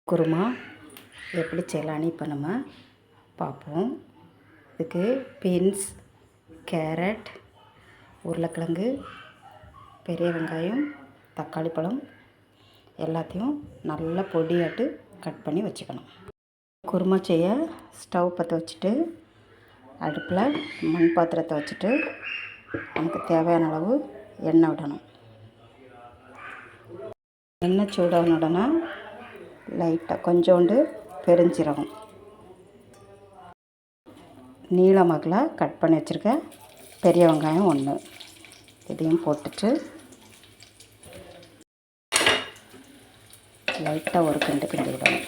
குருமா எப்படி செய்யலான்னு இப்போ நம்ம பார்ப்போம். இதுக்கு பீன்ஸ், கேரட், உருளைக்கிழங்கு, பெரிய வெங்காயம், தக்காளி பழம் எல்லாத்தையும் நல்லா பொடியாட்டு கட் பண்ணி வச்சுக்கணும். குருமா செய்ய ஸ்டவ் பற்ற வச்சுட்டு அடுப்பில் மண் பாத்திரத்தை வச்சுட்டு நமக்கு தேவையான அளவு எண்ணெய் விடணும். எண்ணெய் சூடான உடனே லைட்டாக கொஞ்சோண்டு பெருஞ்சீரகம், நீளமாக்கில் கட் பண்ணி வச்சுருக்க பெரிய வெங்காயம் 1 இதையும் போட்டுட்டு லைட்டாக ஒரு கிண்டு விடணும்.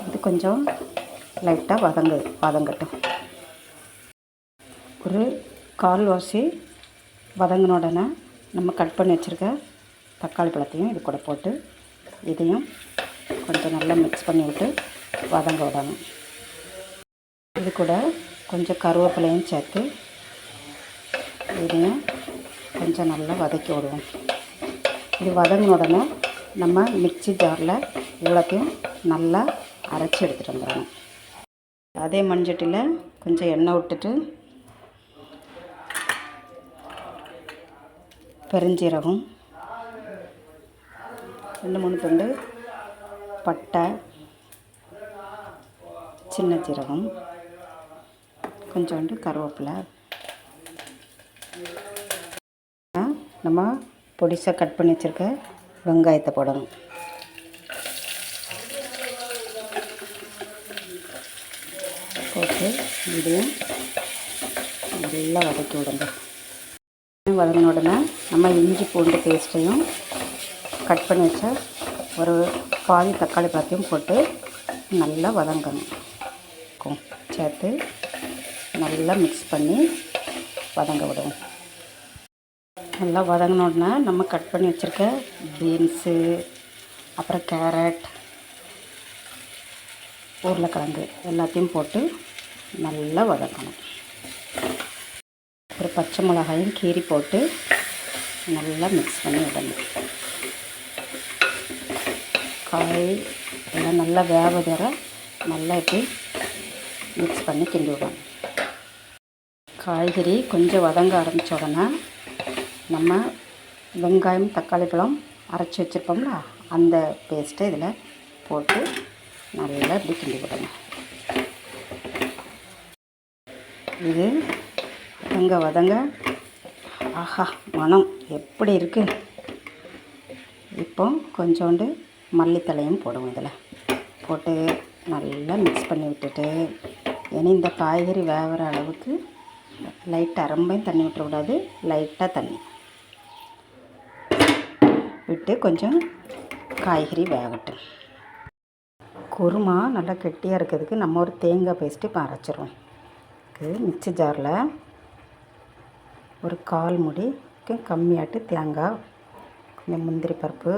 இது கொஞ்சம் லைட்டாக வதங்கட்டும். ஒரு கால்வாசி வதங்கின உடனே நம்ம கட் பண்ணி வச்சுருக்க தக்காளி பழத்தையும் இது கூட போட்டு இதையும் கொஞ்சம் நல்லா மிக்ஸ் பண்ணி விட்டு வதங்க விடணும். இது கூட கொஞ்சம் கருவேப்பிலையும் சேர்த்து இதையும் கொஞ்சம் நல்லா வதக்கி விடுவோம். இது வதங்கின உடனே நம்ம மிக்ஸி ஜாரில் இவ்வளோத்தையும் நல்லா அரைச்சி எடுத்துகிட்டு வந்துடணும். அதே மண்சட்டியில் கொஞ்சம் எண்ணெய் விட்டுட்டு பெருஞ்சீரகம், 2-3 துண்டு பட்டை, சின்ன சீரகம், கொஞ்சோண்டு கருவேப்பிலை, நம்ம பொடிசாக கட் பண்ணி வச்சுருக்க வெங்காயத்தை போடணும். போட்டு இதையும் நல்லா வதக்கி விடுங்க. வதங்கின உடனே நம்ம இஞ்சி பூண்டு பேஸ்ட்டையும் கட் பண்ணி வச்ச ஒரு பாதி தக்காளி பழத்தையும் போட்டு நல்லா வதங்கணும். சேர்த்து நல்லா மிக்ஸ் பண்ணி வதங்க விடுவோம். நல்லா வதங்கின உடனே நம்ம கட் பண்ணி வச்சுருக்க பீன்ஸு, அப்புறம் கேரட், உருளைக்கிழங்கு எல்லாத்தையும் போட்டு நல்லா வதக்கணும். ஒரு பச்சை மிளகாயும் கீரி போட்டு நல்லா மிக்ஸ் பண்ணி விடணும். காய் எல்லாம் நல்லா வேக நல்லா இப்படி மிக்ஸ் பண்ணி கிண்டி விடணும். காய்கறி கொஞ்சம் வதங்க ஆரம்பித்த உடனே நம்ம வெங்காயம், தக்காளி பழம் அரைச்சி வச்சுருப்போம்ல அந்த பேஸ்ட்டை இதில் போட்டு நல்லா இப்படி கிண்டி விடணும். இது வதங்க ஆஹா மனம் எப்படி இருக்குது. இப்போ கொஞ்சோண்டு மல்லித்தலையும் போடுவோம். இதில் போட்டு நல்லா மிக்ஸ் பண்ணி விட்டுட்டு இனி இந்த காய்கறி வேகிற அளவுக்கு லைட்டாக ரொம்பையும் தண்ணி விட்டுறக்கூடாது, லைட்டாக தண்ணி விட்டு கொஞ்சம் காய்கறி வேகட்டும். குருமா நல்லா கெட்டியாக இருக்கிறதுக்கு நம்ம ஒரு தேங்காய் பேஸ்ட்டு இப்போ அரைச்சிருவோம். மிக்ஸி ஜாரில் ஒரு 1/4 மூடிக்கு கம்மியாட்டு தேங்காய், கொஞ்சம் முந்திரி பருப்பு,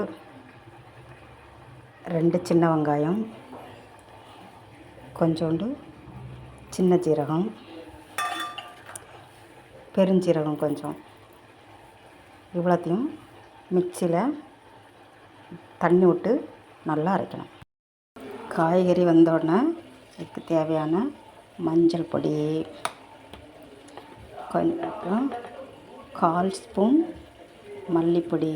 2 சின்ன வெங்காயம், கொஞ்சோண்டு சின்ன ஜீரகம், பெருஞ்சீரகம் கொஞ்சம், இவ்வளோத்தையும் மிக்ஸியில் தண்ணி விட்டு நல்லா அரைக்கணும். காய்கறி வந்தோடனே இதுக்கு தேவையான மஞ்சள் பொடி, அப்புறம் 1/4 ஸ்பூன் மல்லிப்பொடி,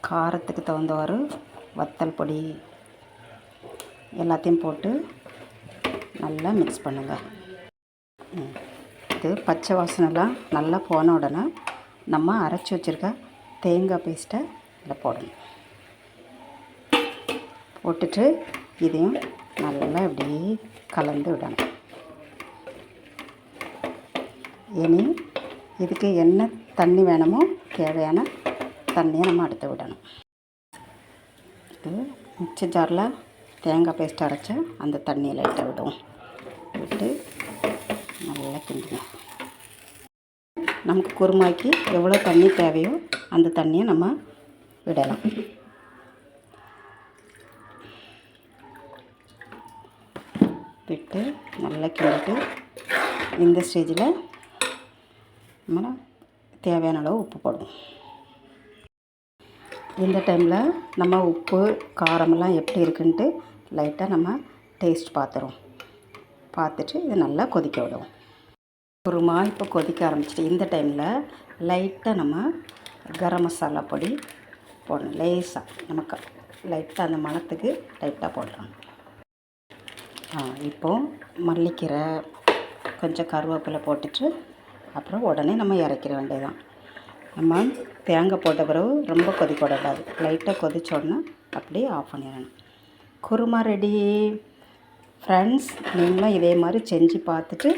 காரத்துக்கு தகுந்தவாறு வத்தல் பொடி எல்லாத்தையும் போட்டு நல்லா மிக்ஸ் பண்ணுங்கள். இது பச்சை வாசனைலாம் நல்லா போன உடனே நம்ம அரைச்சி வச்சுருக்க தேங்காய் பேஸ்ட்டை இதில் போடணும். போட்டுட்டு இதையும் நல்லா இப்படி கலந்து விடணும். இனி இதுக்கு என்ன தண்ணி வேணுமோ தேவையான தண்ணியை நம்ம எடுத்து விடணும். இது மிக்ஸி ஜாரில் தேங்காய் பேஸ்ட் அரைச்ச அந்த தண்ணியை லைட்டாக விடுவோம். விட்டு நல்லா கிண்டுங்க. நமக்கு குருமாய்க்கு எவ்வளோ தண்ணி தேவையோ அந்த தண்ணியை நம்ம விடலாம். விட்டு நல்லா கிண்டிட்டு இந்த ஸ்டேஜில் நம்ம தேவையான அளவு உப்பு போடுவோம். இந்த டைமில் நம்ம உப்பு காரமெல்லாம் எப்படி இருக்குன்ட்டு லைட்டாக நம்ம டேஸ்ட் பார்த்துட்டு இதை நல்லா கொதிக்க விடுவோம். குருமா இப்போ கொதிக்க ஆரம்பிச்சிட்டு இந்த டைமில் லைட்டாக நம்ம கரம் மசாலா பொடி போடணும். லேசாக நமக்கு லைட்டாக அந்த மணத்துக்கு லைட்டாக போடலாம். இப்போது மல்லிக்கீரை கொஞ்சம் கருவேப்பிலை போட்டுட்டு அப்புறம் உடனே நம்ம இறக்கிற வேண்டியதுதான். நம்ம தேங்காய் போட்ட பிறகு ரொம்ப கொதிக்க விடக்கூடாது. லைட்டாக கொதிச்ச உடனே அப்படியே ஆஃப் பண்ணிடணும். குருமா ரெடி. ஃப்ரெண்ட்ஸ், நீங்களும் இதே மாதிரி செஞ்சு பார்த்துட்டு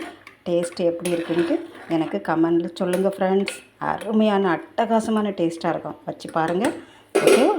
டேஸ்ட்டு எப்படி இருக்குன்ட்டு எனக்கு கமெண்டில் சொல்லுங்கள் ஃப்ரெண்ட்ஸ். அருமையான அட்டகாசமான டேஸ்ட்டாக இருக்கும். வச்சு பாருங்கள். ஓகேவா?